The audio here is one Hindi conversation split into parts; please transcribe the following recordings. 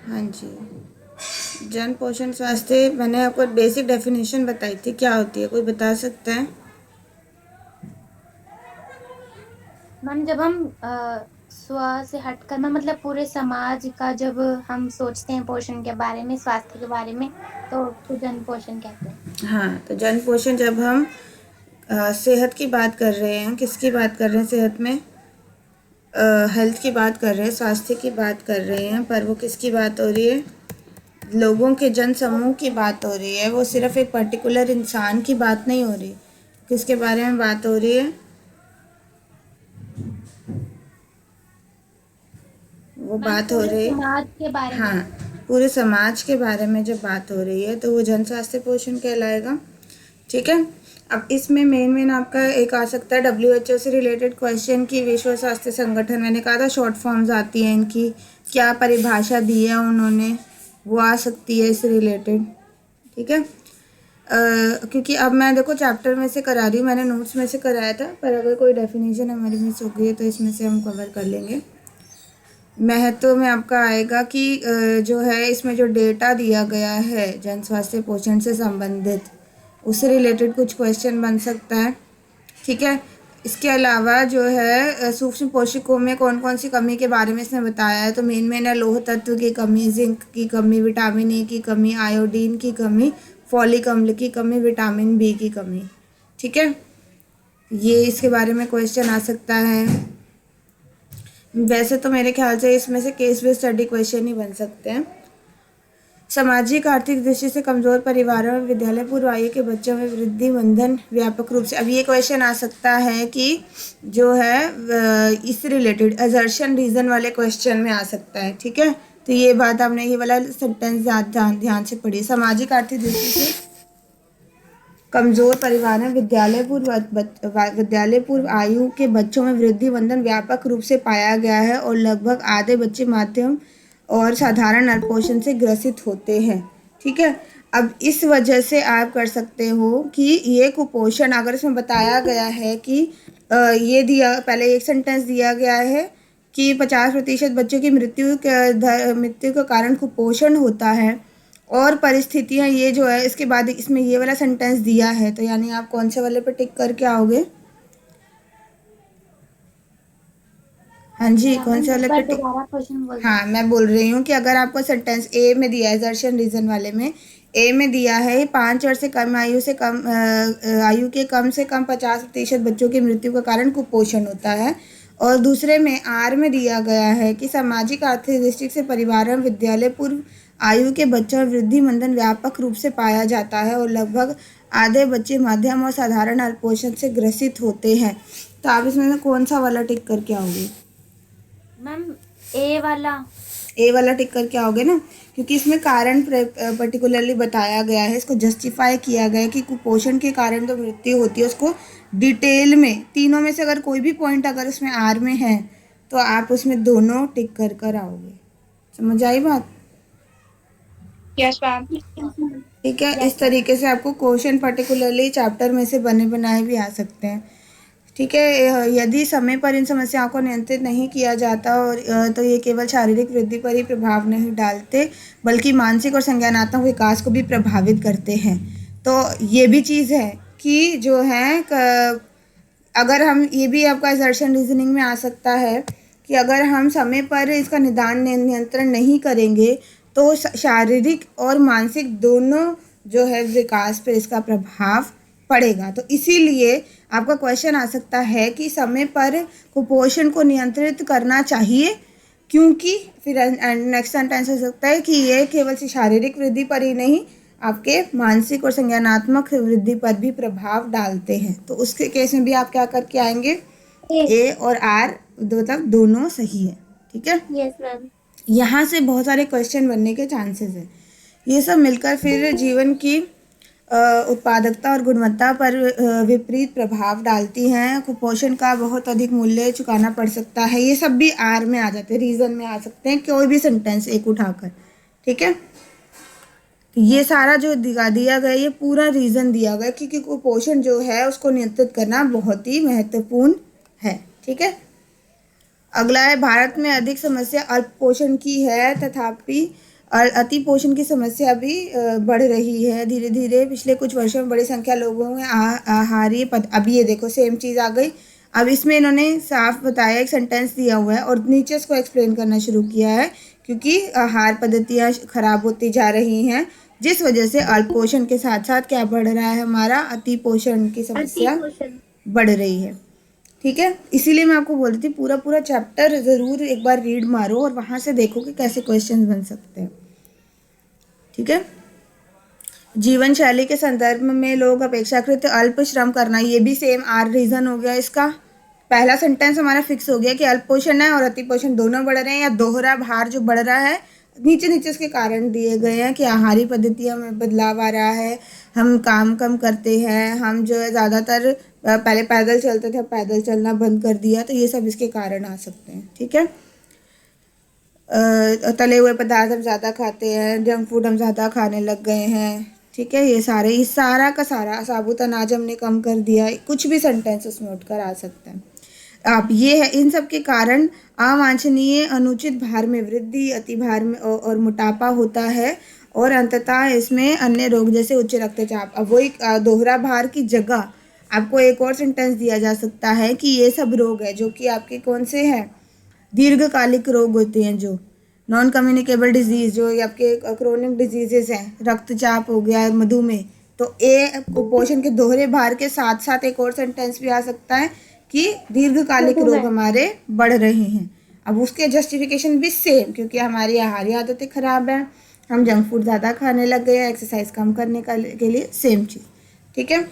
हाँ जी। जन पोषण स्वास्थ्य मैंने आपको बेसिक डेफिनेशन बताई थी, क्या होती है, कोई बता सकता है? मैम जब हम स्व से हटकर ना मतलब पूरे समाज का जब हम सोचते हैं पोषण के बारे में, स्वास्थ्य के बारे में, तो उसको जन पोषण कहते हैं। हाँ, तो जन पोषण जब हम सेहत की बात कर रहे हैं, किसकी बात कर रहे हैं सेहत में? हेल्थ की बात कर रहे हैं, स्वास्थ्य की बात कर रहे हैं, पर वो किसकी बात हो रही है? लोगों के जन समूह की बात हो रही है। वो सिर्फ एक पर्टिकुलर इंसान की बात नहीं हो रही। किसके बारे में बात हो रही है? वो मैम बात हो पूरे रही है, समाज के बारे हाँ, में। पूरे समाज के बारे में जब बात हो रही है तो वो जन स्वास्थ्य पोषण कहलाएगा। ठीक है। अब इसमें मेन आपका एक आ सकता है WHO से रिलेटेड क्वेश्चन की विश्व स्वास्थ्य संगठन, मैंने कहा था शॉर्ट फॉर्म्स आती हैं इनकी, क्या परिभाषा दी है उन्होंने, वो आ सकती है इससे रिलेटेड। ठीक है। क्योंकि अब मैं देखो चैप्टर में से करा रही हूँ, मैंने नोट्स में से कराया था, पर अगर कोई डेफिनेशन हमारी मिस हो गई है तो इसमें से हम कवर कर लेंगे। महत्व में आपका आएगा कि जो है इसमें जो डेटा दिया गया है जन स्वास्थ्य पोषण से संबंधित, उससे रिलेटेड कुछ क्वेश्चन बन सकता है। ठीक है। इसके अलावा जो है सूक्ष्म पोषकों में कौन कौन सी कमी के बारे में इसने बताया है, तो मेन है लौह तत्व की कमी, जिंक की कमी, विटामिन ए की कमी, आयोडीन की कमी, फॉलिक अम्ल की कमी, विटामिन बी की कमी। ठीक है। ये इसके बारे में क्वेश्चन आ सकता है। वैसे तो मेरे ख्याल से इसमें से केस बेस्ड स्टडी क्वेश्चन ही बन सकते हैं। सामाजिक आर्थिक दृष्टि से कमजोर परिवारों में विद्यालय पूर्व आयु के बच्चों में वृद्धि बंधन व्यापक रूप से, अब ये क्वेश्चन आ सकता है कि जो है इस रिलेटेड असर्शन रीजन वाले क्वेश्चन में आ सकता है। ठीक है। तो ये बात आपने ये वाला सेंटेंस ध्यान से पढ़ी। सामाजिक आर्थिक दृष्टि से कमजोर परिवार में विद्यालय पूर्व आयु के बच्चों में वृद्धि बंधन व्यापक रूप से पाया गया है और लगभग आधे बच्चे माध्यम और साधारण अल्पोषण से ग्रसित होते हैं। ठीक है। अब इस वजह से आप कर सकते हो कि ये कुपोषण, अगर इसमें बताया गया है कि ये दिया, पहले एक सेंटेंस दिया गया है कि 50% बच्चों की मृत्यु का कारण कुपोषण होता है और परिस्थितियाँ, ये जो है इसके बाद इसमें ये वाला सेंटेंस दिया है, तो यानी आप कौन से वाले पे टिक करके आओगे? हाँ जी, क्या कौन मैम से एक वाले पे बार टिक? दोबारा क्वेश्चन बोल हाँ, सकते मैं बोल रही हूँ कि अगर आपको सेंटेंस ए में दिया है, एजर्शन रीजन वाले में ए में दिया है 5 वर्ष से कम आयु से कम आयु के कम से कम 50% बच्चों की मृत्यु का कारण कुपोषण होता है, और दूसरे में आर में दिया गया है कि सामाजिक आर्थिक दृष्टि से परिवार में विद्यालय पूर्व आयु के बच्चों में वृद्धि मंदन व्यापक रूप से पाया जाता है और लगभग आधे बच्चे मध्यम और साधारण अल्पोषण से ग्रसित होते हैं, तो आप इसमें से कौन सा वाला टिक करके आओगे? मैम ए वाला। ए वाला टिक करके आओगे ना, क्योंकि इसमें कारण पर्टिकुलरली बताया गया है, इसको जस्टिफाई किया गया है कि कुपोषण के कारण जो मृत्यु होती है उसको डिटेल में, तीनों में से अगर कोई भी पॉइंट अगर उसमें आर में है तो आप उसमें दोनों टिक कर आओगे। समझ आई बात? Yes ma'am. ठीक है। यस इस मैम। तरीके से आपको क्वेश्चन पर्टिकुलरली चैप्टर में से बने बनाए भी आ सकते हैं। ठीक है। यदि समय पर इन समस्याओं को नियंत्रित नहीं किया जाता और तो ये केवल शारीरिक वृद्धि पर ही प्रभाव नहीं डालते, बल्कि मानसिक और संज्ञानात्मक विकास को भी प्रभावित करते हैं। तो ये भी चीज़ है कि जो है अगर हम, ये भी आपका असर्शन रीजनिंग में आ सकता है कि अगर हम समय पर इसका निदान नियंत्रण नहीं करेंगे तो शारीरिक और मानसिक दोनों जो है विकास पर इसका प्रभाव पड़ेगा। तो इसीलिए आपका क्वेश्चन आ सकता है कि समय पर कुपोषण को नियंत्रित करना चाहिए, क्योंकि फिर नेक्स्ट सेंटेंस हो सकता है कि ये केवल से शारीरिक वृद्धि पर ही नहीं, आपके मानसिक और संज्ञानात्मक वृद्धि पर भी प्रभाव डालते हैं। तो उसके केस में भी आप क्या करके आएंगे? ए और आर मतलब दोनों सही है। ठीक है। Yes ma'am. यहाँ से बहुत सारे क्वेश्चन बनने के चांसेस हैं। ये सब मिलकर फिर जीवन की उत्पादकता और गुणवत्ता पर विपरीत प्रभाव डालती हैं। कुपोषण का बहुत अधिक मूल्य चुकाना पड़ सकता है। ये सब भी आर में आ जाते हैं, रीज़न में आ सकते हैं, कोई भी सेंटेंस एक उठाकर। ठीक है। ये सारा जो दिया दिया गया, ये पूरा रीज़न दिया गया क्योंकि कुपोषण जो है उसको नियंत्रित करना बहुत ही महत्वपूर्ण है। ठीक है। अगला है, भारत में अधिक समस्या अल्पपोषण की है, तथापि और अति पोषण की समस्या भी बढ़ रही है धीरे धीरे। पिछले कुछ वर्षों में बड़ी संख्या लोगों में आहारीय पद, अब ये देखो सेम चीज़ आ गई। अब इसमें इन्होंने साफ बताया, एक सेंटेंस दिया हुआ है और नीचे इसको एक्सप्लेन करना शुरू किया है, क्योंकि आहार पद्धतियाँ खराब होती जा रही हैं, जिस वजह से अल्प पोषण के साथ साथ क्या बढ़ रहा है, हमारा अति पोषण की समस्या बढ़ रही है। ठीक है, इसीलिए मैं आपको बोल रही थी पूरा पूरा चैप्टर ज़रूर एक बार रीड मारो और वहाँ से देखो कि कैसे क्वेश्चंस बन सकते हैं। ठीक है, जीवन शैली के संदर्भ में लोग अपेक्षाकृत अल्प श्रम करना, ये भी सेम आर रीज़न हो गया इसका। पहला सेंटेंस हमारा फिक्स हो गया कि अल्प पोषण है और अति पोषण दोनों बढ़ रहे हैं, या दोहरा भार जो बढ़ रहा है। नीचे नीचे इसके कारण दिए गए हैं कि आहारी पद्धतियों में बदलाव आ रहा है, हम काम कम करते हैं, हम जो है ज़्यादातर पहले पैदल चलते थे, पैदल चलना बंद कर दिया, तो ये सब इसके कारण आ सकते हैं। ठीक है, तले हुए पदार्थ हम ज़्यादा खाते हैं, जंक फूड हम ज़्यादा खाने लग गए हैं। ठीक है, ये सारा का सारा, साबुत अनाज हमने कम कर दिया, कुछ भी सेंटेंस उसमें उठकर आ सकता है। अब ये है, इन सब के कारण अवांछनीय अनुचित भार में वृद्धि, अति भार में और मोटापा होता है, और अंततः इसमें अन्य रोग जैसे उच्च रक्तचाप। अब वही दोहरा भार की जगह आपको एक और सेंटेंस दिया जा सकता है कि ये सब रोग है जो कि आपके कौन से हैं, दीर्घकालिक रोग होते हैं, जो नॉन कम्युनिकेबल डिजीज़, जो आपके क्रोनिक डिजीजेस हैं, रक्तचाप हो गया, मधुमेह। तो ए कुपोषण के दोहरे भार के साथ साथ एक और सेंटेंस भी आ सकता है कि दीर्घकालिक रोग हमारे बढ़ रहे हैं। अब उसके जस्टिफिकेशन भी सेम, क्योंकि हमारी आहारी आदतें खराब हैं, हम जंक फूड ज़्यादा खाने लग गए हैं, एक्सरसाइज कम करने के लिए सेम चीज़। ठीक है,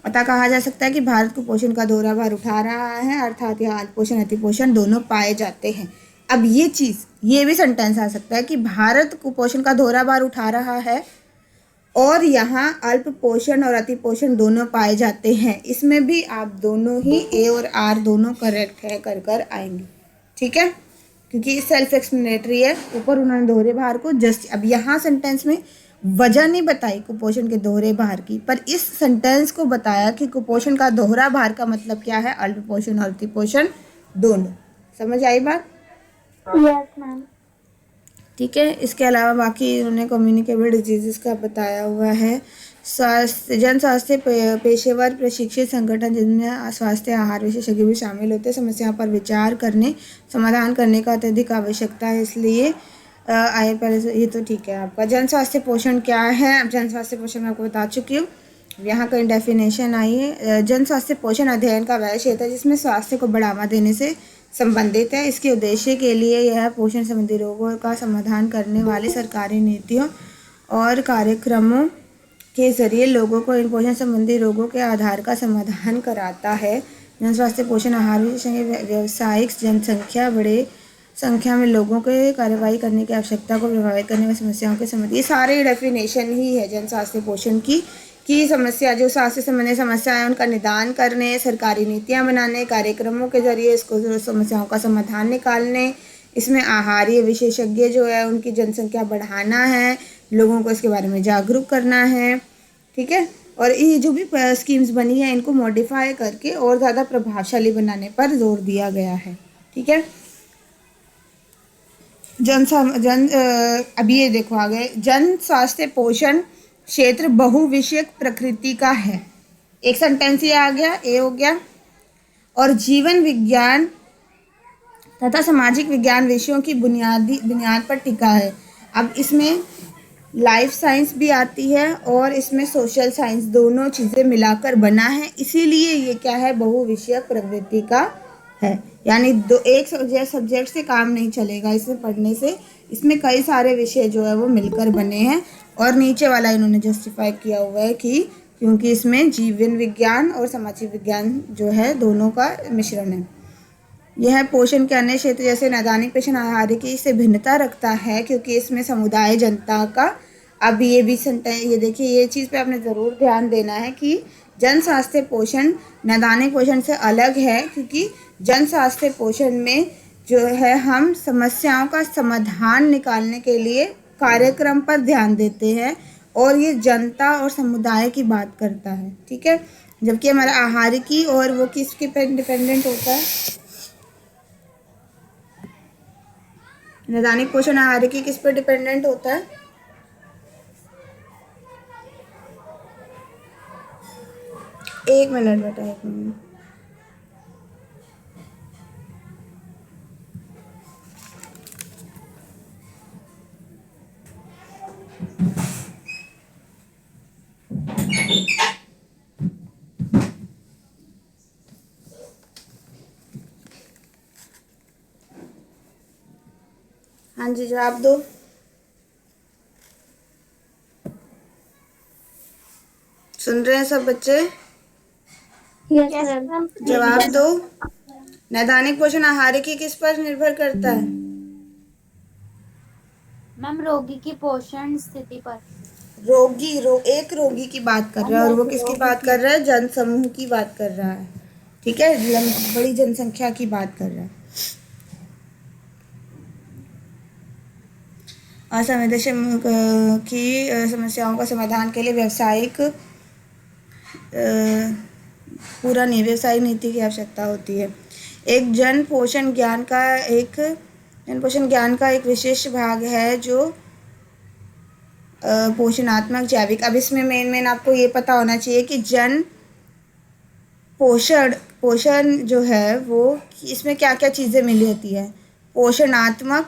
अतः कहा जा सकता है कि भारत कुपोषण का दोहरा भार उठा रहा है, अर्थात यहाँ अल्पपोषण अतिपोषण दोनों पाए जाते हैं। अब ये चीज़, ये भी सेंटेंस आ सकता है कि भारत कुपोषण का दोहरा भार उठा रहा है और यहाँ अल्प पोषण और अति पोषण दोनों पाए जाते हैं। इसमें भी आप दोनों ही ए और आर दोनों करेक्ट है कर आएंगे। ठीक है, क्योंकि सेल्फ एक्सप्लेनेटरी है, ऊपर उन्होंने दोहरे भार को जस्ट, अब यहाँ सेंटेंस में वजह नहीं बताई कुपोषण के दोहरे भार की, पर इस सेंटेंस को बताया कि कुपोषण का दोहरा भार का मतलब क्या है, अल्प पोषण और अति पोषण दोनों। समझ आई बात? Yes ma'am. ठीक है, इसके अलावा बाकी उन्होंने कम्युनिकेबल डिजीज़ का बताया हुआ है। जन स्वास्थ्य पेशेवर प्रशिक्षित संगठन जिनमें स्वास्थ्य आहार विशेषज्ञ भी शामिल होते हैं, समस्याओं पर विचार करने, समाधान करने का अत्यधिक आवश्यकता है, इसलिए आए पहले ये तो ठीक है। आपका जन स्वास्थ्य पोषण क्या है, अब जन स्वास्थ्य पोषण मैं आपको बता चुकी हूँ। यहाँ कहीं डेफिनेशन आई है, जन स्वास्थ्य पोषण अध्ययन का वह क्षेत्र है जिसमें स्वास्थ्य को बढ़ावा देने से संबंधित है। इसके उद्देश्य के लिए यह पोषण संबंधी रोगों का समाधान करने वाली सरकारी नीतियों और कार्यक्रमों के जरिए लोगों को इन पोषण संबंधी रोगों के आधार का समाधान कराता है। जन स्वास्थ्य पोषण आहार विशेषज्ञ व्यावसायिक जनसंख्या, बड़े संख्या में लोगों के कार्रवाई करने की आवश्यकता को प्रभावित करने वाली समस्याओं के संबंध, ये सारे डेफिनेशन ही है जन स्वास्थ्य पोषण की समस्या, जो स्वास्थ्य संबंधी समस्या है उनका निदान करने, सरकारी नीतियां बनाने, कार्यक्रमों के जरिए इसको समस्याओं का समाधान निकालने। इसमें आहारीय विशेषज्ञ जो है उनकी जनसंख्या बढ़ाना है, लोगों को इसके बारे में जागरूक करना है। ठीक है, और ये जो भी स्कीम्स बनी है इनको मॉडिफाई करके और ज़्यादा प्रभावशाली बनाने पर जोर दिया गया है। ठीक है, अभी ये देखो आगे, जन स्वास्थ्य पोषण क्षेत्र बहुविषयक प्रकृति का है। एक सेंटेंस ये आ गया, ए हो गया, और जीवन विज्ञान तथा सामाजिक विज्ञान विषयों की बुनियाद पर टिका है। अब इसमें लाइफ साइंस भी आती है और इसमें सोशल साइंस, दोनों चीज़ें मिलाकर बना है, इसीलिए ये क्या है, बहुविषयक प्रवृत्ति का है। यानी एक सब्जेक्ट से काम नहीं चलेगा इसे पढ़ने से, इसमें कई सारे विषय जो है वो मिलकर बने हैं। और नीचे वाला इन्होंने जस्टिफाई किया हुआ है कि क्योंकि इसमें जीवन विज्ञान और सामाजिक विज्ञान जो है दोनों का मिश्रण है। यह पोषण के अन्य क्षेत्र जैसे नैदानिक पोषण आहार की से भिन्नता रखता है, क्योंकि इसमें समुदाय जनता का, अब ये भी ये देखिए, ये चीज़ पे आपने ज़रूर ध्यान देना है कि जन स्वास्थ्य पोषण नैदानिक पोषण से अलग है, क्योंकि जन स्वास्थ्य पोषण में जो है हम समस्याओं का समाधान निकालने के लिए कार्यक्रम पर ध्यान देते हैं और ये जनता और समुदाय की बात करता है। ठीक है, जबकि हमारा आहार की और वो किसके पे डिपेंडेंट होता है, नैदानिक पोषण आहार की किस पर डिपेंडेंट होता है? एक मिनट बेटा, एक मिनट। हाँ जी, जवाब दो। सुन रहे हैं सब बच्चे? Yes ma'am. जवाब दो। नैदानिक पोषण आहार की किस पर निर्भर करता है? मैम रोगी की पोषण स्थिति पर। एक रोगी की बात कर रहा है, और वो किसकी बात कर रहा है? जनसमूह की बात कर रहा है। ठीक है, बड़ी जनसंख्या की बात कर रहा है। असंवेदनशील की समस्याओं का समाधान के लिए व्यावसायिक पूरा नहीं, व्यावसायिक नीति की आवश्यकता होती है। एक जन पोषण ज्ञान का एक विशेष भाग है जो पोषणात्मक जैविक। अब इसमें मेन आपको ये पता होना चाहिए कि जन पोषण जो है वो इसमें क्या क्या चीज़ें मिली होती है। पोषणात्मक,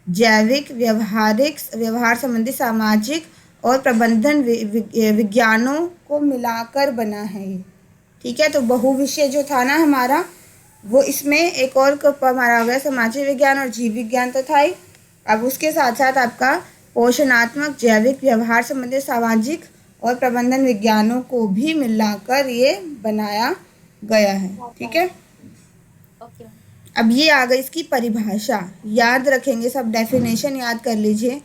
जैविक, व्यवहार संबंधी, सामाजिक और प्रबंधन विज्ञानों को मिलाकर बना है ये। ठीक है, तो बहुविषय जो था ना हमारा, वो इसमें एक और हमारा हो गया सामाजिक विज्ञान, और जीव विज्ञान तो था ही। अब उसके साथ साथ आपका पोषणात्मक, जैविक, व्यवहार संबंधी, सामाजिक और प्रबंधन विज्ञानों को भी मिलाकर ये बनाया गया है। ठीक है, ओके मैम। अब ये आ गई इसकी परिभाषा, याद रखेंगे सब, डेफिनेशन याद कर लीजिए।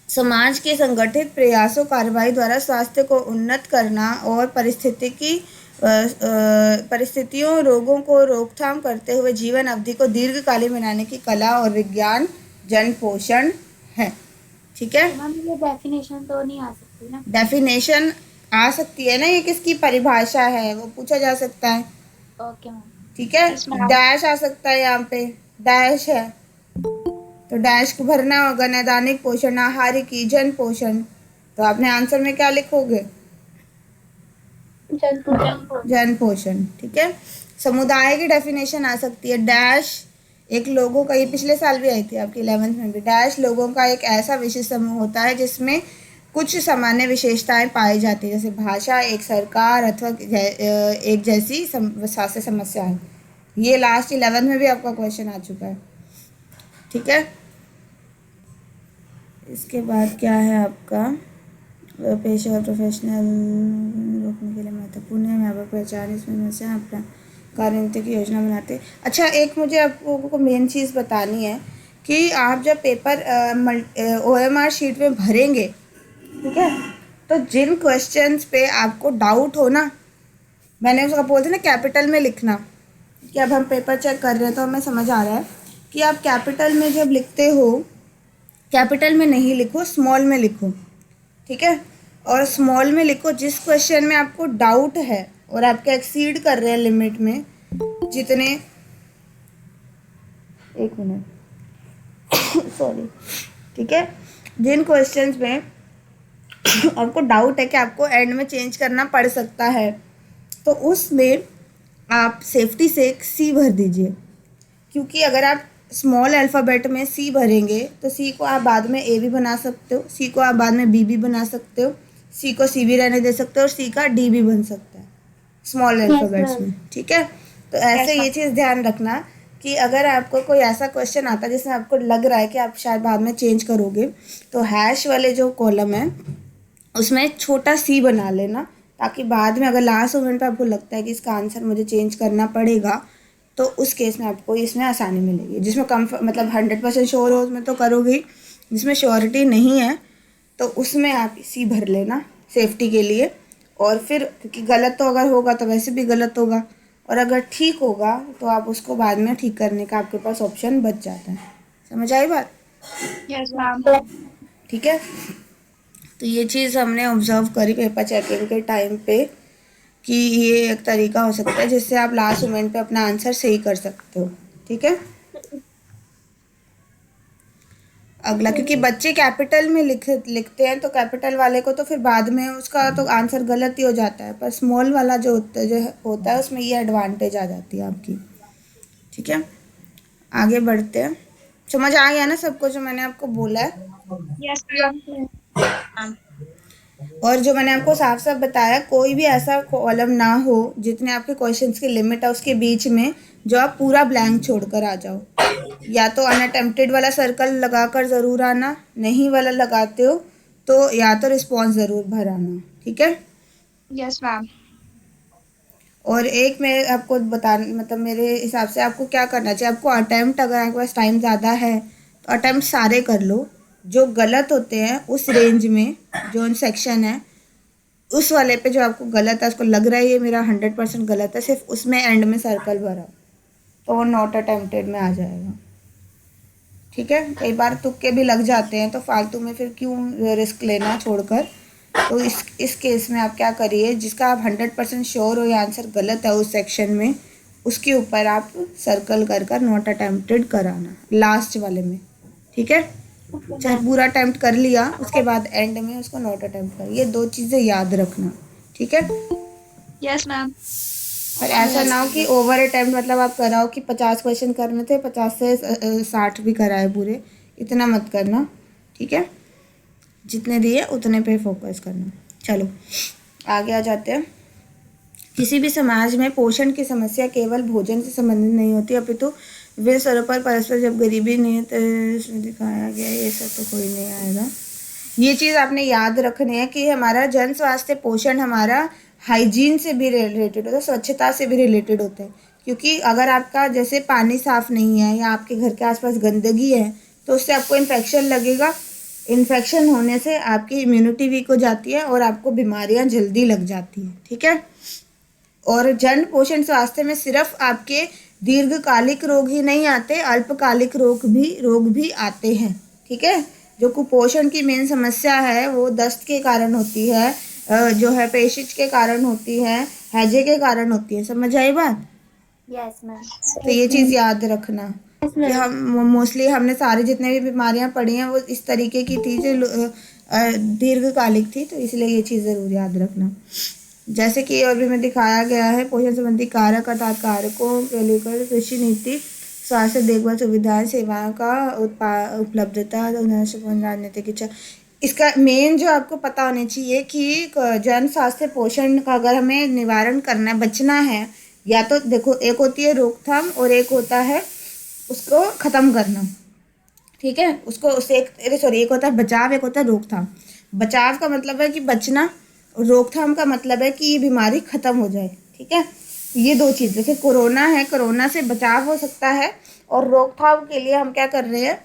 समाज के संगठित प्रयासों कार्रवाई द्वारा स्वास्थ्य को उन्नत करना और परिस्थितियों रोगों को रोकथाम करते हुए जीवन अवधि को दीर्घकालीन बनाने की कला और विज्ञान जन पोषण है। ठीक है, मैम ये डेफिनेशन तो नहीं आ सकती ना? डेफिनेशन आ सकती है ना, ये किसकी परिभाषा है वो पूछा जा सकता है। Okay ma'am. ठीक है, डैश आ सकता है, यहाँ पे डैश है तो डैश को भरना होगा। नैदानिक पोषण आहार की जन पोषण, तो आपने आंसर में क्या लिखोगे? जन पोषण। ठीक है, समुदाय की डेफिनेशन आ सकती है, डैश एक लोगों का, ये पिछले साल भी आई थी आपकी 11th में भी, डैश लोगों का एक ऐसा विशिष्ट समूह होता है जिसमें कुछ सामान्य विशेषताएं पाई जाती है, जैसे भाषा, एक सरकार अथवा एक जैसी स्वास्थ्य समस्या है। ये लास्ट 11th में भी आपका क्वेश्चन आ चुका है। ठीक है, इसके बाद क्या है आपका पेशे और प्रोफेशनल रोकने के लिए महत्वपूर्ण है व्यापक पहचान, इसमें समस्या अपना कार्यनीति की योजना बनाते। अच्छा, एक मुझे आप लोगों को मेन चीज़ बतानी है कि आप जब पेपर OMR शीट में भरेंगे, ठीक है, तो जिन क्वेश्चंस पे आपको डाउट हो ना, मैंने उसका बोलते ना कैपिटल में लिखना, कि अब हम पेपर चेक कर रहे हैं तो हमें समझ आ रहा है कि आप कैपिटल में जब लिखते हो, कैपिटल में नहीं लिखो, स्मॉल में लिखो। ठीक है, और स्मॉल में लिखो जिस क्वेश्चन में आपको डाउट है और आपके एक्सीड कर रहे हैं लिमिट में जितने, एक मिनट सॉरी। ठीक है, जिन क्वेश्चंस में आपको डाउट है कि आपको एंड में चेंज करना पड़ सकता है, तो उसमें आप सेफ्टी से एक सी भर दीजिए, क्योंकि अगर आप स्मॉल अल्फ़ाबेट में सी भरेंगे तो सी को आप बाद में ए भी बना सकते हो, सी को आप बाद में बी भी बना सकते हो, सी को सी भी रहने दे सकते हो, और सी का डी भी बन सकता है स्मॉल अल्फ़ाबेट्स में। ठीक है, तो ऐसे ये चीज़ ध्यान रखना कि अगर आपको कोई ऐसा क्वेश्चन आता है जिसमें आपको लग रहा है कि आप शायद बाद में चेंज करोगे, तो हैश वाले जो कॉलम है उसमें छोटा सी बना लेना, ताकि बाद में अगर लास्ट मोमेंट पे आपको लगता है कि इसका आंसर मुझे चेंज करना पड़ेगा, तो उस केस में आपको इसमें आसानी मिलेगी। जिसमें मतलब 100% श्योर हो उसमें तो करोगे ही, जिसमें श्योरिटी नहीं है तो उसमें आप सी भर लेना सेफ्टी के लिए। और फिर क्योंकि गलत तो अगर होगा तो वैसे भी गलत होगा, और अगर ठीक होगा तो आप उसको बाद में ठीक करने का आपके पास ऑप्शन बच जाता है। समझ आई बात? Yes ma'am. ठीक है, तो ये चीज़ हमने ऑब्जर्व करी पेपर चेकिंग के टाइम पे कि ये एक तरीका हो सकता है जिससे आप लास्ट मोमेंट पे अपना आंसर सही कर सकते हो। ठीक है, अगला, क्योंकि बच्चे कैपिटल में लिखते हैं तो कैपिटल वाले को तो फिर बाद में उसका तो आंसर गलत ही हो जाता है, पर स्मॉल वाला जो होता है उसमें ये एडवांटेज आ जाती है आपकी। ठीक है, आगे बढ़ते हैं। समझ आ गया ना सबको जो मैंने आपको बोला है? Yes ma'am. और जो मैंने आपको साफ साफ बताया, कोई भी ऐसा कॉलम ना हो जितने आपके क्वेश्चंस की लिमिट है उसके बीच में जो आप पूरा ब्लैंक छोड़कर आ जाओ। या तो अनअटेम्प्टेड वाला सर्कल लगाकर ज़रूर आना, नहीं वाला लगाते हो तो या तो रिस्पॉन्स ज़रूर भर आना। ठीक है, यस मैम। और एक मैं आपको बता, मतलब मेरे हिसाब से आपको क्या करना चाहिए, आपको अटैम्प्ट, अगर आपके पास टाइम ज़्यादा है तो अटैम्प्ट सारे कर लो। जो गलत होते हैं उस रेंज में, जो सेक्शन है उस वाले पे जो आपको गलत है, उसको लग रहा है ये मेरा 100% गलत है, सिर्फ उसमें एंड में सर्कल भरा तो वो नॉट अटेम्प्टेड में आ जाएगा। ठीक है, कई बार तुक्के भी लग जाते हैं तो फालतू में फिर क्यों रिस्क लेना छोड़कर। तो इस केस में आप क्या करिए, जिसका आप 100% श्योर हो ये आंसर गलत है उस सेक्शन में, उसके ऊपर आप सर्कल कर कर नॉट अटेम्प्टेड कराना लास्ट वाले में। ठीक है, चाहे पूरा अटेम्प्ट कर लिया उसके बाद एंड में उसको नॉट अटेम्प्ट कर, ये 2 चीज़ें याद रखना। ठीक है, यस मैम। और ऐसा ना हो कि ओवर अटेम्प्ट, मतलब आप कराओ कि 50 क्वेश्चन करने थे, 50 से 60 भी कराए पूरे, इतना मत करना। ठीक है, जितने दिए उतने पे फोकस करना। चलो आगे आ जाते हैं। किसी भी समाज में पोषण की समस्या केवल भोजन से संबंधित नहीं होती, अपितु वे स्तरों पर परस्पर जब गरीबी नहीं है तो इसमें दिखाया गया, ये सब तो कोई नहीं आएगा। ये चीज़ आपने याद रखनी है कि हमारा जन स्वास्थ्य पोषण हमारा हाइजीन से भी रिलेटेड होता है, स्वच्छता से भी रिलेटेड होता है। क्योंकि अगर आपका जैसे पानी साफ़ नहीं है या आपके घर के आसपास गंदगी है तो उससे आपको इन्फेक्शन लगेगा। इन्फेक्शन होने से आपकी इम्यूनिटी वीक हो जाती है और आपको बीमारियां जल्दी लग जाती हैं। ठीक है, और जन पोषण स्वास्थ्य में सिर्फ आपके दीर्घकालिक रोग ही नहीं आते, अल्पकालिक रोग भी आते हैं। ठीक है, जो कुपोषण की मेन समस्या है वो दस्त के कारण होती है, जो है पेशिश के कारण होती है, हैजे के कारण होती है। समझ आई बात? Yes ma'am. तो ये चीज़ याद रखना कि हम मोस्टली हमने सारी जितने भी बीमारियां पढ़ी हैं वो इस तरीके की थी जो दीर्घकालिक थी, तो इसलिए ये चीज़ ज़रूर याद रखना। जैसे कि और भी में दिखाया गया है, पोषण संबंधी कारक अर्थात कारकों के लेकर कृषि नीति, स्वास्थ्य देखभाल सुविधाएं, सेवाओं का उपलब्धता, राजनीतिक इच्छा। इसका मेन जो आपको पता होना चाहिए कि जन स्वास्थ्य पोषण का अगर हमें निवारण करना है, बचना है, या तो देखो एक होती है रोकथाम और एक होता है उसको ख़त्म करना। ठीक है, उसको उससे एक होता है बचाव, एक होता है रोकथाम। बचाव का मतलब है कि बचना, और रोकथाम का मतलब है कि ये बीमारी ख़त्म हो जाए। ठीक है, ये 2 चीज़, जैसे कोरोना है, कोरोना से बचाव हो सकता है और रोकथाम के लिए हम क्या कर रहे हैं,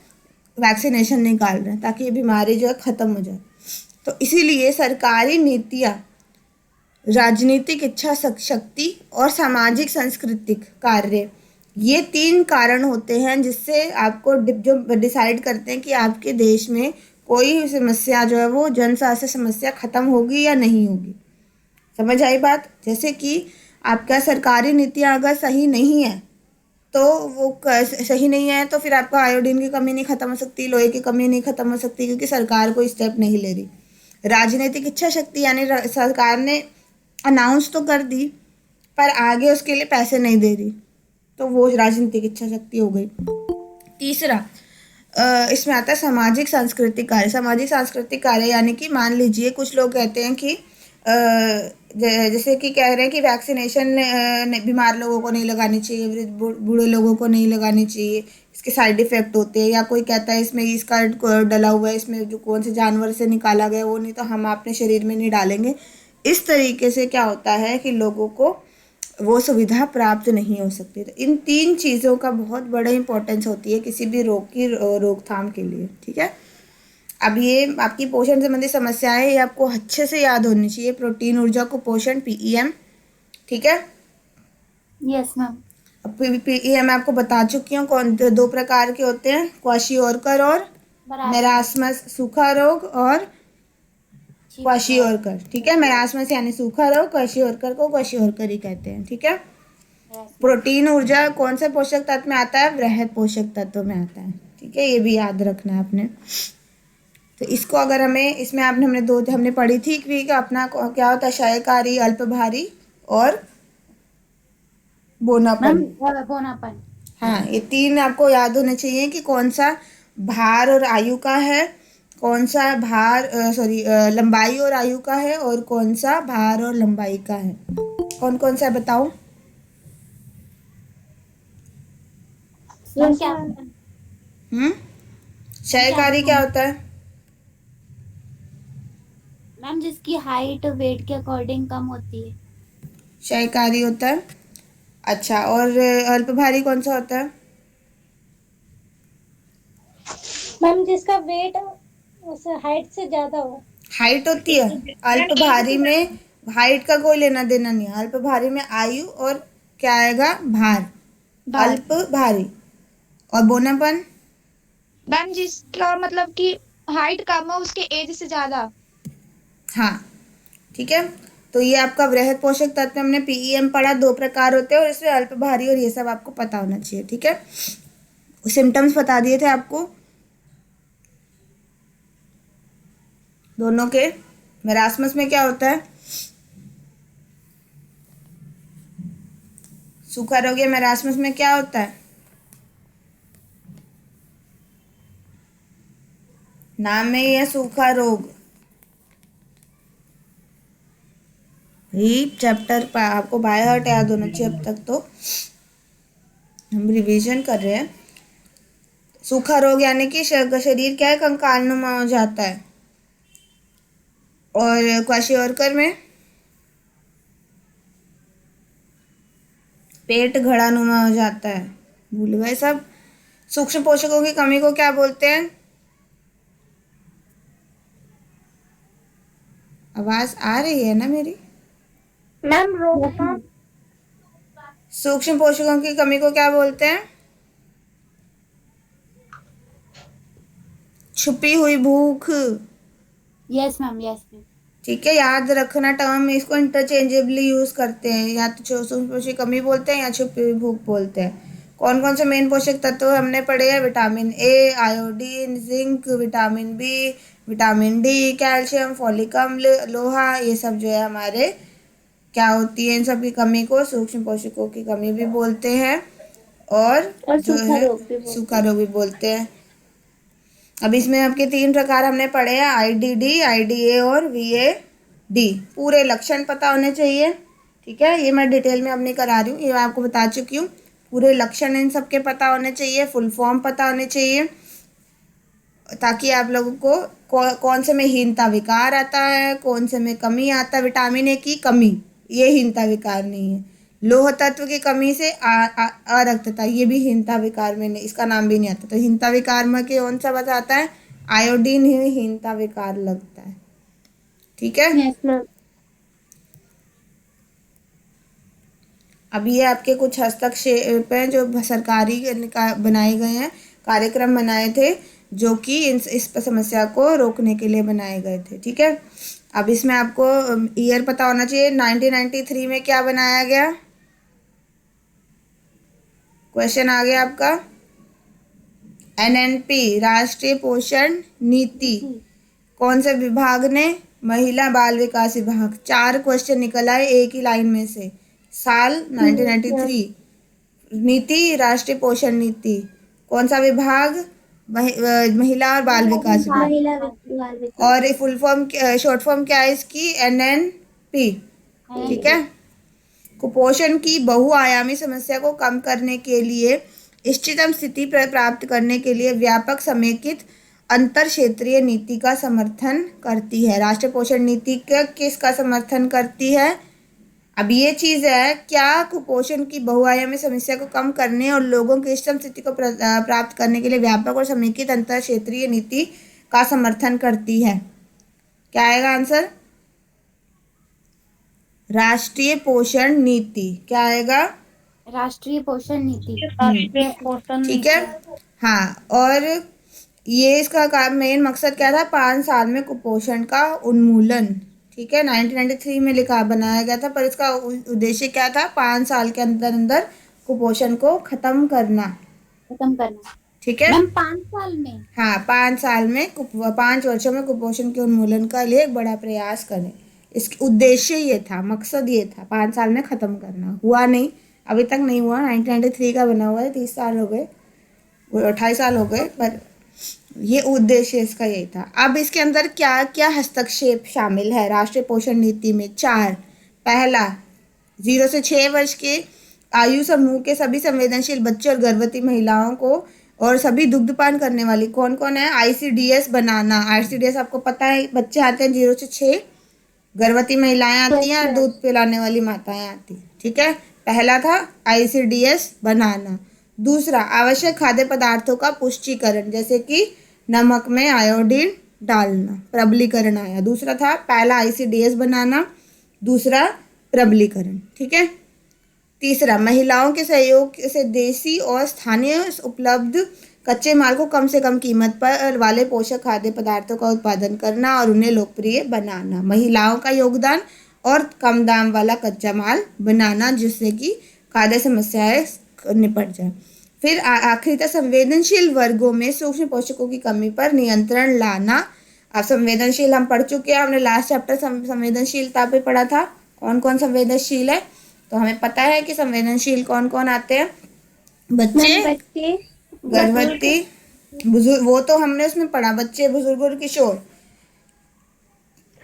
वैक्सीनेशन निकाल रहे हैं ताकि ये बीमारी जो है ख़त्म हो जाए। तो इसीलिए सरकारी नीतियाँ, राजनीतिक इच्छा शक्ति और सामाजिक सांस्कृतिक कार्य, ये 3 कारण होते हैं जिससे आपको जो डिसाइड करते हैं कि आपके देश में कोई समस्या जो है वो जन स्वास्थ्य समस्या ख़त्म होगी या नहीं होगी। समझ आई बात? जैसे कि आपका सरकारी नीतियाँ अगर सही नहीं है तो वो सही नहीं है तो फिर आपका आयोडीन की कमी नहीं ख़त्म हो सकती, लोहे की कमी नहीं ख़त्म हो सकती, क्योंकि सरकार कोई स्टेप नहीं ले रही। राजनीतिक इच्छा शक्ति यानी सरकार ने अनाउंस तो कर दी पर आगे उसके लिए पैसे नहीं दे रही, तो वो राजनीतिक इच्छा शक्ति हो गई। तीसरा इसमें आता है सामाजिक सांस्कृतिक कार्य। सामाजिक सांस्कृतिक कार्य यानी कि मान लीजिए कुछ लोग कहते हैं कि जैसे कि कह रहे हैं कि वैक्सीनेशन बीमार लोगों को नहीं लगानी चाहिए, बूढ़े लोगों को नहीं लगानी चाहिए, इसके साइड इफ़ेक्ट होते हैं। या कोई कहता है इसमें इसका डला हुआ है, इसमें जो कौन से जानवर से निकाला गया वो नहीं, तो हम अपने शरीर में नहीं डालेंगे। इस तरीके से क्या होता है कि लोगों को वो सुविधा प्राप्त नहीं हो सकती। तो इन 3 चीज़ों का बहुत बड़ा इंपॉर्टेंस होती है किसी भी रोग की रोकथाम के लिए। ठीक है, अब ये आपकी पोषण संबंधी समस्याएं ये आपको अच्छे से याद होनी चाहिए। प्रोटीन, ऊर्जा, कुपोषण, PEM। ठीक है, यस मैम। अब PEM आपको बता चुकी हूँ कौन 2 प्रकार के होते हैं, क्वाशियोरकर और मेरास्मस, सूखा रोग और क्वाशियोरकर। ठीक है, मेरास्मस यानी सूखा रोग, क्वाशियोरकर को क्वाशियोरकर ही कहते हैं। ठीक है, प्रोटीन ऊर्जा कौन से पोषक तत्व में आता है? वृहद पोषक तत्व में आता है। ठीक है, ये भी याद रखना है आपने। तो इसको अगर हमें इसमें आपने हमने पढ़ी थी कि अपना क्या होता है, क्षयकारी, अल्पभारी और बोनापन। बोनापन। हाँ, ये 3 आपको याद होने चाहिए कि कौन सा भार और आयु का है, कौन सा लंबाई और आयु का है, और कौन सा भार और लंबाई का है। कौन कौन सा है बताओ। मैम क्या क्षयकारी क्या होता है? मैम जिसकी हाइट वेट के अकॉर्डिंग कम होती है। क्षयकारी होता है। अच्छा, और अल्पभारी कौन सा होता है? मैम जिसका वेट उस हाइट से ज्यादा हो। हाइट होती है। अल्पभारी में हाइट का कोई लेना देना नहीं है। अल्पभारी में आयु और क्या आएगा, भार। अल्प भारी। और बोनापन? मैम जिसका मतलब कि हाइट कम हो उसके एज से ज्यादा। हाँ, ठीक है। तो ये आपका वृहद पोषक तत्व हमने पीईएम पढ़ा, 2 प्रकार होते हैं और इसमें अल्प भारी और ये सब आपको पता होना चाहिए। ठीक है, सिम्टम्स बता दिए थे आपको दोनों के। मेरास्मस में क्या होता है? सूखा रोग या मेरास्मस में क्या होता है? नाम में ही है सूखा रोग। ही चैप्टर आपको बाय हार्ट याद होना चाहिए। अब तक तो हम रिवीजन कर रहे हैं। सूखा रोग यानी कि शरीर क्या है, कंकालनुमा हो जाता है। और क्वाशियोरकर में पेट घड़ानुमा हो जाता है। भूल गए सब। सूक्ष्म पोषकों की कमी को क्या बोलते हैं? आवाज आ रही है ना मेरी? मैम रोग। सूक्ष्म पोषकों की कमी को क्या बोलते हैं? छुपी हुई भूख। Yes ma'am, yes ma'am. ठीक है, याद रखना टर्म, इसको इंटरचेंजेबली यूज करते हैं। या तो सूक्ष्म पोषक की कमी बोलते हैं या छुपी हुई भूख बोलते हैं। कौन कौन से मेन पोषक तत्व हमने पढ़े हैं? Vitamin A, iodine, zinc, vitamin B, vitamin D, calcium, folic अम्ल, लोहा, ये सब जो है हमारे क्या होती है, इन सब की कमी को सूक्ष्म पोषकों की कमी भी बोलते हैं। और जो है सूखा रोग भी बोलते हैं। अब इसमें आपके 3 प्रकार हमने पढ़े हैं, आईडीडी, आईडीए और वीएडी। पूरे लक्षण पता होने चाहिए। ठीक है, ये मैं डिटेल में अब नहीं करा रही हूँ, ये मैं आपको बता चुकी हूँ। पूरे लक्षण इन सब के पता होने चाहिए, फुल फॉर्म पता होने चाहिए, ताकि आप लोगों को कौन से में हीनता विकार आता है, कौन से में कमी आता है। विटामिन ए की कमी, ये हीनता विकार नहीं है। लोह तत्व की कमी से अरक्तता, ये भी हीनता विकार में नहीं, इसका नाम भी नहीं आता। तो हीनता विकार में कौन सा बताता है? आयोडीन ही हीनता विकार लगता है। ठीक है, यस मैम। अब ये आपके कुछ हस्तक्षेप हैं जो सरकारी बनाए गए हैं, कार्यक्रम बनाए थे जो कि इस समस्या को रोकने के लिए बनाए गए थे। ठीक है, अब इसमें आपको ईयर पता होना चाहिए। 1993 में क्या बनाया गया? क्वेश्चन आ गया आपका। एनएनपी, राष्ट्रीय पोषण नीति, कौन से विभाग ने? महिला बाल विकास विभाग। 4 क्वेश्चन निकल आए एक ही लाइन में से। साल 1993, नीति राष्ट्रीय पोषण नीति, कौन सा विभाग? महिला और बाल विकास विभाग। और फुल फॉर्म, शॉर्ट फॉर्म क्या है इसकी? एनएनपी। ठीक है, कुपोषण की बहुआयामी समस्या को कम करने के लिए, इष्टतम स्थिति प्राप्त करने के लिए व्यापक समेकित अंतर क्षेत्रीय नीति का समर्थन करती है। राष्ट्रीय पोषण नीति का किसका समर्थन करती है? अब ये चीज़ है, क्या कुपोषण की बहुआयामी समस्या को कम करने और लोगों की इष्टतम स्थिति को प्राप्त करने के लिए व्यापक और समेकित अंतर क्षेत्रीय नीति का समर्थन करती है? क्या आएगा आंसर? राष्ट्रीय पोषण नीति। क्या आएगा? राष्ट्रीय पोषण नीति। राष्ट्रीय पोषण ठीक है, हाँ। और ये इसका मेन मकसद क्या था? 5 साल में कुपोषण का उन्मूलन। ठीक है, 1993 में बनाया गया था, पर इसका उद्देश्य क्या था? 5 साल के अंदर अंदर कुपोषण को खत्म करना। खत्म करना। ठीक है। मैम 5 साल में? हाँ, 5 साल में 5 वर्षों में कुपोषण के उन्मूलन का लिए एक बड़ा प्रयास करें। इसका उद्देश्य ये था, मकसद ये था 5 साल में ख़त्म करना। हुआ नहीं, अभी तक नहीं हुआ। 1993 का बना हुआ है, 30 साल हो गए, 28 साल हो गए, पर ये उद्देश्य इसका यही था। अब इसके अंदर क्या क्या हस्तक्षेप शामिल है राष्ट्रीय पोषण नीति में? 4। पहला, 0 से 6 वर्ष के आयु समूह के सभी संवेदनशील बच्चे और गर्भवती महिलाओं को और सभी दुग्धपान करने वाली कौन कौन है, आईसीडीएस बनाना। आईसीडीएस आपको पता है, बच्चे आते हैं 0 से 6, गर्भवती महिलाएं आती हैं और दूध पिलाने वाली माताएं आती हैं। ठीक है, पहला था आईसीडीएस बनाना। दूसरा, आवश्यक खाद्य पदार्थों का पुष्टिकरण, जैसे कि नमक में आयोडीन डालना, प्रबलीकरण आया। दूसरा था, पहला आईसीडीएस बनाना, दूसरा प्रबलीकरण। ठीक है। तीसरा, महिलाओं के सहयोग से देसी और स्थानीय उपलब्ध कच्चे माल को कम से कम कीमत पर वाले पोषक खाद्य पदार्थों का उत्पादन करना और उन्हें लोकप्रिय बनाना। महिलाओं का योगदान और कम दाम वाला कच्चा माल बनाना, जिससे कि खाद्य समस्याएं निपट जाए। फिर आखिरी था, संवेदनशील वर्गों में सूक्ष्म पोषकों की कमी पर नियंत्रण लाना। अब संवेदनशील हम पढ़ चुके हैं, हमने लास्ट चैप्टर संवेदनशीलता पे पढ़ा था, कौन कौन संवेदनशील है। तो हमें पता है कि संवेदनशील कौन कौन आते हैं, बच्चे, बच्चे, गर्भवती, बुजुर्ग, वो तो हमने उसमें पढ़ा, बच्चे, बुजुर्ग और किशोर।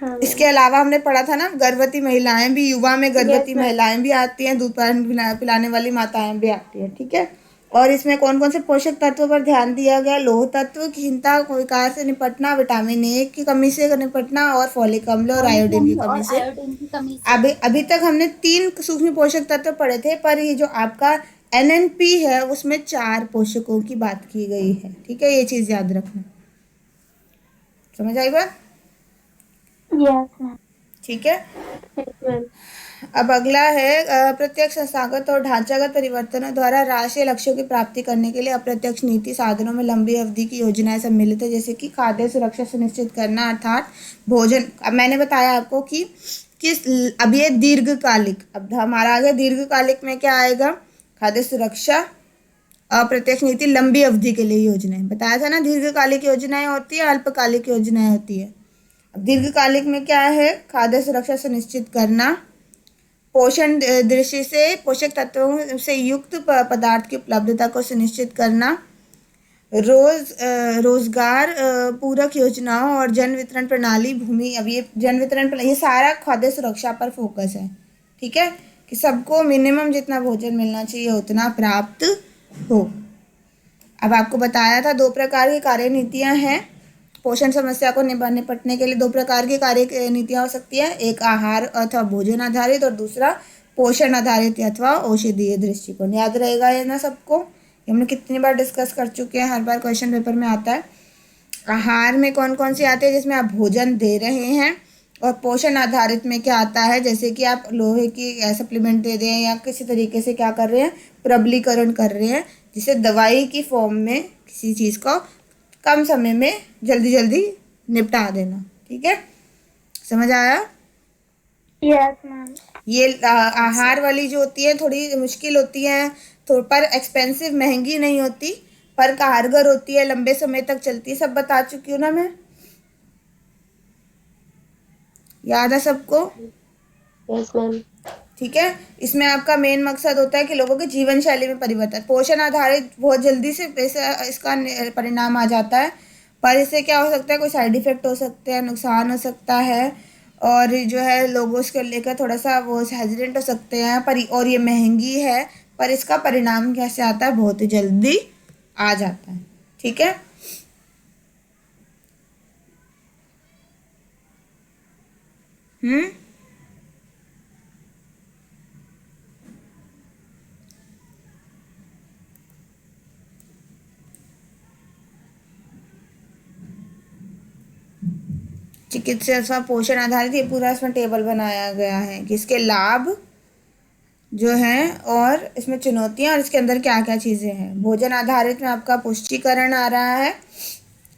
हाँ, इसके अलावा हमने पढ़ा था ना, गर्भवती महिलाएं भी, युवा में गर्भवती महिलाएं भी आती हैं, दूध पिलाने वाली माताएं भी आती हैं। ठीक है। और इसमें कौन कौन से पोषक तत्वों पर ध्यान दिया गया? लौह तत्व, चिंता विकार से निपटना, विटामिन ए की कमी से निपटना और फॉलिक अम्ल और आयोडीन की कमी से। आयोडीन की कमी से। अभी तक हमने 3 सूक्ष्म पोषक तत्व पढ़े थे, पर ये जो आपका एनएनपी है उसमें 4 पोषकों की बात की गई है। ठीक है, ये चीज याद रखना। समझ आई बात? Yes ma'am. ठीक है। अब अगला है, प्रत्यक्ष, संस्थागत और ढांचागत परिवर्तनों द्वारा राष्ट्रीय लक्ष्यों की प्राप्ति करने के लिए अप्रत्यक्ष नीति साधनों में लंबी अवधि की योजनाएं सम्मिलित है, जैसे कि खाद्य सुरक्षा सुनिश्चित करना, अर्थात भोजन। अब मैंने बताया आपको कि किस, अब ये दीर्घकालिक, अब हमारा आगे दीर्घकालिक में क्या आएगा? खाद्य सुरक्षा, अप्रत्यक्ष नीति, लंबी अवधि के लिए योजनाएं। बताया था ना, दीर्घकालिक योजनाएं होती है, अल्पकालिक योजनाएं होती है। अब दीर्घकालिक में क्या है? खाद्य सुरक्षा सुनिश्चित करना, पोषण दृष्टि से पोषक तत्वों से युक्त पदार्थ की उपलब्धता को सुनिश्चित करना, रोजगार पूरक योजनाओं और जन वितरण प्रणाली, भूमि। अब ये जन वितरण, ये सारा खाद्य सुरक्षा पर फोकस है। ठीक है, कि सबको मिनिमम जितना भोजन मिलना चाहिए उतना प्राप्त हो। अब आपको बताया था 2 प्रकार की कार्य नीतियां हैं। पोषण समस्या को निपटने के लिए 2 प्रकार की कार्य नीतियां हो सकती है, एक आहार अथवा भोजन आधारित और दूसरा पोषण आधारित अथवा औषधीय दृष्टिकोण। याद रहेगा ये ना सबको? ये हमने कितनी बार डिस्कस कर चुके हैं, हर बार क्वेश्चन पेपर में आता है। आहार में कौन कौन सी आती है? जिसमें आप भोजन दे रहे हैं। और पोषण आधारित में क्या आता है? जैसे कि आप लोहे की सप्लीमेंट दे रहे हैं या किसी तरीके से क्या कर रहे हैं, प्रबलीकरण कर रहे हैं, जिसे दवाई की फॉर्म में किसी चीज़ को कम समय में जल्दी जल्दी निपटा देना। ठीक है, समझ आया? Yes ma'am. ये आहार वाली जो होती है थोड़ी मुश्किल होती है, पर एक्सपेंसिव, महंगी नहीं होती, पर कारगर होती है, लंबे समय तक चलती है। सब बता चुकी हूँ ना मैं? याद है सबको? Yes ma'am. ठीक है, इसमें आपका मेन मकसद होता है कि लोगों की जीवन शैली में परिवर्तन। पोषण आधारित बहुत जल्दी से इसका परिणाम आ जाता है, पर इससे क्या हो सकता है? कोई साइड इफेक्ट हो सकते हैं, नुकसान हो सकता है, और जो है लोगों इसको लेकर थोड़ा सा वो हेजिडेंट हो सकते हैं, पर और ये महंगी है, पर इसका परिणाम कैसे आता है? बहुत ही जल्दी आ जाता है। ठीक है। चिकित्सा अथवा पोषण आधारित, ये पूरा इसमें टेबल बनाया गया है कि इसके लाभ जो हैं और इसमें चुनौतियां और इसके अंदर क्या क्या चीज़ें हैं। भोजन आधारित में आपका पुष्टिकरण आ रहा है,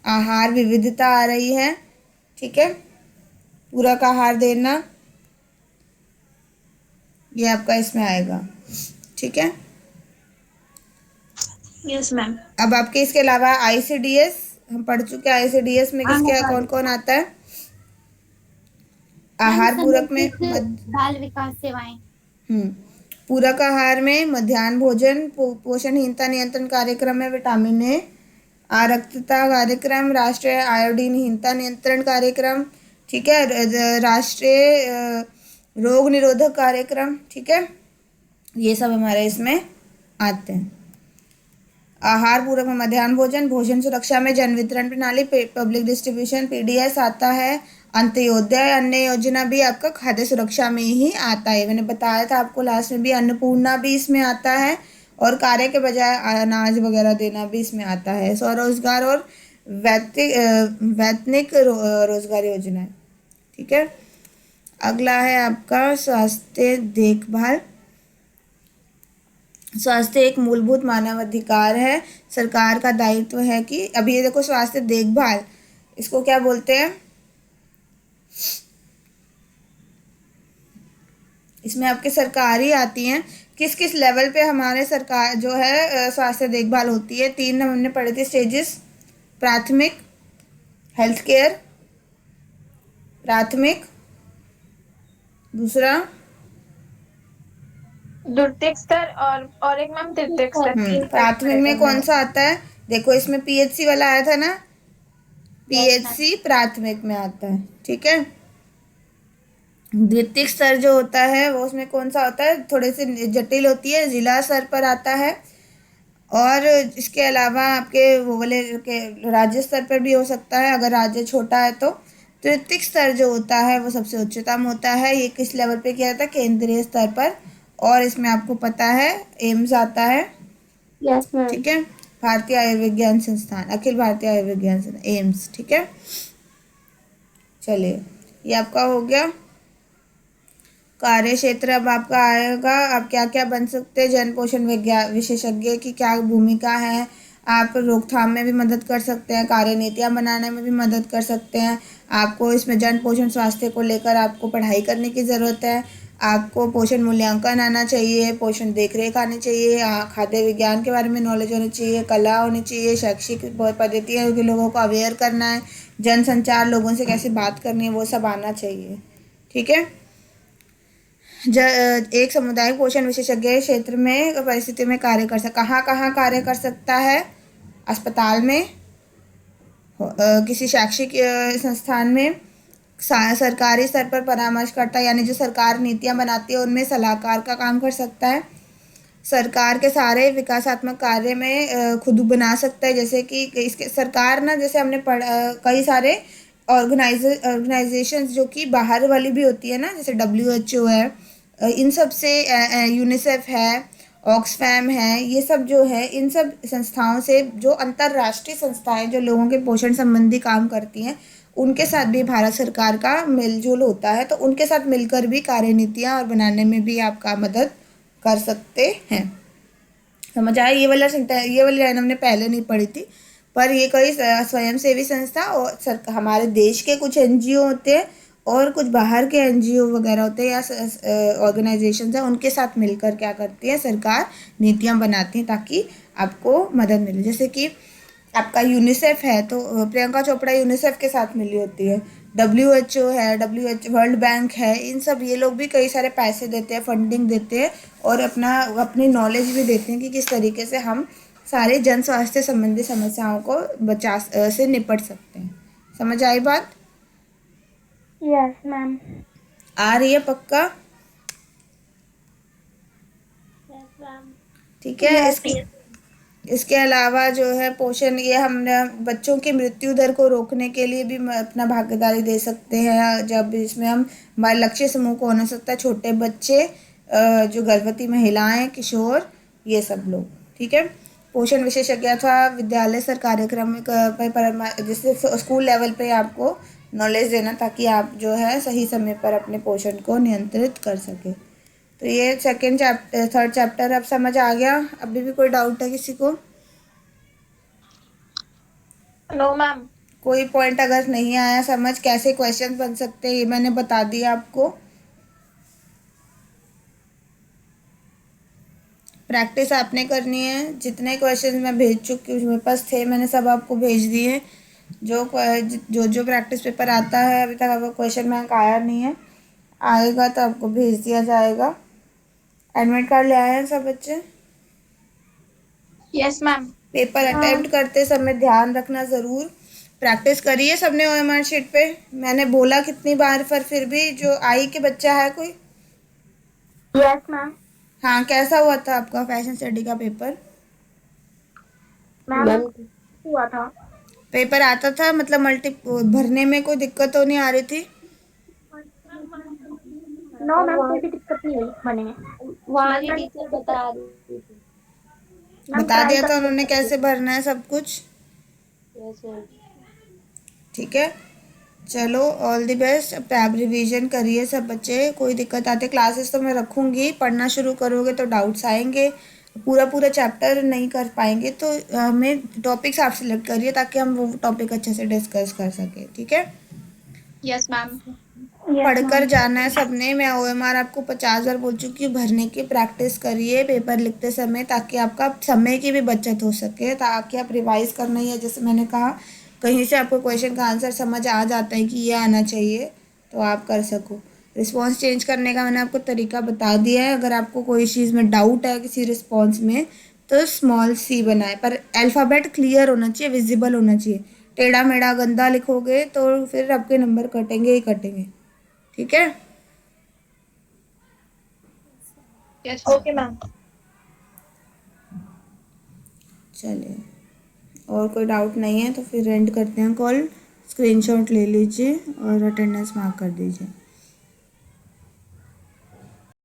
आहार विविधता आ रही है। ठीक है, पूरक आहार देना, ये आपका इसमें आएगा। ठीक है। Yes ma'am. अब आपके इसके अलावा आईसीडीएस हम पढ़ चुके हैं। आईसीडीएस में हाँ किसके मैम, कौन कौन आता है? आहार पूरक में समर्पित बाल विकास सेवाएं। हम्म पूरक आहार में मध्याह्न भोजन, पोषणहीनता नियंत्रण कार्यक्रम में विटामिन ए, आरक्तता कार्यक्रम, राष्ट्रीय आयोडीनहीनता नियंत्रण कार्यक्रम, ठीक है, राष्ट्रीय रोग निरोधक कार्यक्रम, ठीक है, ये सब हमारे इसमें आते हैं। आहार पूरक में मध्याह्न भोजन, भोजन सुरक्षा में जन वितरण प्रणाली, पब्लिक डिस्ट्रीब्यूशन पीडीएस आता है, अंत्योदय अन्न योजना भी आपका खाद्य सुरक्षा में ही आता है। मैंने बताया था आपको लास्ट में भी, अन्नपूर्णा भी इसमें आता है, और कार्य के बजाय अनाज वगैरह देना भी इसमें आता है। स्वरोजगार और वैतनिक रोजगार योजना है, ठीक है। अगला है आपका स्वास्थ्य देखभाल। स्वास्थ्य एक मूलभूत मानव अधिकार है। सरकार का दायित्व है कि अभी ये देखो स्वास्थ्य देखभाल, इसको क्या बोलते हैं? इसमें आपके सरकारी आती हैं, किस किस लेवल पे हमारे सरकार जो है स्वास्थ्य देखभाल होती है। 3 हमने पढ़े थे स्टेजेस: प्राथमिक हेल्थ केयर, प्राथमिक, दूसरा द्वितीयक स्तर और एक मैम तृतीयक स्तर। प्राथमिक में कौन सा आता है? देखो इसमें पीएचसी वाला आया था ना, पीएचसी प्राथमिक में आता है, ठीक है। द्वितीयक स्तर जो होता है वो उसमें कौन सा होता है, थोड़े से जटिल होती है, जिला स्तर पर आता है। और इसके अलावा आपके वो वाले के राज्य स्तर पर भी हो सकता है, अगर राज्य छोटा है तो। तृतीयक स्तर जो होता है वो सबसे उच्चतम होता है। ये किस लेवल पे किया जाता है? केंद्रीय स्तर पर। और इसमें आपको पता है एम्स आता है, यस मैम। ठीक है, भारतीय आयुर्विज्ञान संस्थान, अखिल भारतीय आयुर्विज्ञान संस्थान, एम्स, ठीक है। चलिए, ये आपका हो गया कार्य क्षेत्र। अब आपका आएगा आप क्या क्या बन सकते हैं। जन पोषण विशेषज्ञ की क्या भूमिका है? आप रोकथाम में भी मदद कर सकते हैं, कार्य नीतियाँ बनाने में भी मदद कर सकते हैं। आपको इसमें जन पोषण स्वास्थ्य को लेकर आपको पढ़ाई करने की ज़रूरत है। आपको पोषण मूल्यांकन आना चाहिए, पोषण देखरेख आनी चाहिए, खाद्य विज्ञान के बारे में नॉलेज होनी चाहिए, कला होनी चाहिए, शैक्षिक पद्धतियाँ के लोगों को अवेयर करना है, जनसंचार, लोगों से कैसे बात करनी है, वो सब आना चाहिए, ठीक है। एक सामुदायिक पोषण विशेषज्ञ क्षेत्र में परिस्थिति में कार्य कर सकता, कहाँ कहाँ कार्य कर सकता है? अस्पताल में, किसी शैक्षिक संस्थान में, सरकारी स्तर पर परामर्शकर्ता यानी जो सरकार नीतियाँ बनाती है उनमें सलाहकार का काम कर सकता है। सरकार के सारे विकासात्मक कार्य में खुद बना सकता है, जैसे कि इसके सरकार ना, जैसे हमने पढ़ा कई सारे ऑर्गेनाइजेशंस जो कि बाहर वाली भी होती है ना, जैसे WHO है, इन सब से यूनिसेफ है, ऑक्सफैम है, ये सब जो है इन सब संस्थाओं से, जो अंतर्राष्ट्रीय संस्थाएं जो लोगों के पोषण संबंधी काम करती हैं, उनके साथ भी भारत सरकार का मेलजोल होता है। तो उनके साथ मिलकर भी कार्यनीतियाँ और बनाने में भी आपका मदद कर सकते हैं। समझ आया? ये वाली लाइन हमने पहले नहीं पढ़ी थी, पर ये कई स्वयंसेवी संस्था और हमारे देश के कुछ एनजीओ होते हैं और कुछ बाहर के एनजीओ वगैरह होते हैं या ऑर्गेनाइजेशन है, उनके साथ मिलकर क्या करती है सरकार, नीतियाँ बनाती हैं ताकि आपको मदद मिले। जैसे कि आपका यूनिसेफ है तो प्रियंका चोपड़ा यूनिसेफ के साथ मिली होती है, WHO है, वर्ल्ड बैंक है, इन सब ये लोग भी कई सारे पैसे देते हैं, फंडिंग देते हैं और अपनी नॉलेज भी देते हैं कि किस तरीके से हम सारे जन स्वास्थ्य संबंधी समस्याओं को से निपट सकते हैं। समझ आई बात? Yes ma'am. आ रही है पक्का? Yes ma'am. ठीक है। इसके अलावा जो है पोषण, ये हमने बच्चों की मृत्यु दर को रोकने के लिए भी अपना भागीदारी दे सकते हैं, जब इसमें हम हमारे लक्ष्य समूह कौन हो सकता है? छोटे बच्चे, जो गर्भवती महिलाएं, किशोर, ये सब लोग, ठीक है। पोषण विशेषज्ञ अथवा विद्यालय स्तर कार्यक्रम पर जैसे स्कूल लेवल पे आपको नॉलेज देना ताकि आप जो है सही समय पर अपने पोषण को नियंत्रित कर सके। तो ये थर्ड चैप्टर अब समझ आ गया? अभी भी कोई डाउट है किसी को? No ma'am. कोई पॉइंट अगर नहीं आया समझ, कैसे क्वेश्चन बन सकते हैं ये मैंने बता दिया आपको। प्रैक्टिस आपने करनी है। जितने क्वेश्चन मैं भेज चुकी हूँ, मेरे पास थे, मैंने सब आपको भेज दिए। जो प्रैक्टिस पेपर आता है, अभी तक आपका क्वेश्चन बैंक आया नहीं है, आएगा तो आपको भेज दिया जाएगा। एडमिट कार्ड ले आए हैं सब बच्चे? Yes ma'am. पेपर अटेम्प्ट करते समय ध्यान रखना ज़रूर। प्रैक्टिस करिए सबने ओएमआर शीट पे। मैंने बोला कितनी बार, पर फिर भी जो आई के बच्चा है कोई? Yes ma'am. हाँ, कैसा हुआ था आपका फैशन स्टडी का पेपर? मैम हुआ था। पेपर आता था, मतलब मल्टी भरने में कोई दिक्कत तो नहीं आ रही थी? नो मैम, कोई भी दिक्कत नहीं हुई भरने में। वहाँ की टीचर बता रही थी। बता दिया था उन्होंने कैसे भरना है सब कुछ? Yes ma'am. ठीक है, चलो ऑल द बेस्ट। अब आप रिवीजन करिए सब बच्चे। कोई दिक्कत आते, क्लासेस तो मैं रखूँगी, पढ़ना शुरू करोगे तो डाउट्स आएंगे। पूरा चैप्टर नहीं कर पाएंगे तो हमें टॉपिक्स आप सिलेक्ट करिए ताकि हम वो टॉपिक अच्छे से डिस्कस कर सकें, ठीक है? Yes ma'am. पढ़कर जाना है सबने। मैं ओएमआर आपको 50 बार बोल चुकी हूँ, भरने की प्रैक्टिस करिए पेपर लिखते समय, ताकि आपका समय की भी बचत हो सके, ताकि आप रिवाइज करना ही है। जैसे मैंने कहा, कहीं से आपको क्वेश्चन का आंसर समझ आ जाता है कि ये आना चाहिए, तो आप कर सको। रिस्पॉन्स चेंज करने का मैंने आपको तरीका बता दिया है। अगर आपको कोई चीज़ में डाउट है किसी रिस्पॉन्स में, तो स्मॉल सी बनाए, पर अल्फ़ाबेट क्लियर होना चाहिए, विजिबल होना चाहिए। टेढ़ा मेढ़ा गंदा लिखोगे तो फिर आपके नंबर कटेंगे ही कटेंगे, ठीक है? Yes okay ma'am. चलिए, और कोई डाउट नहीं है तो फिर एंड करते हैं कॉल। स्क्रीनशॉट ले लीजिए और अटेंडेंस मार्क कर दीजिए।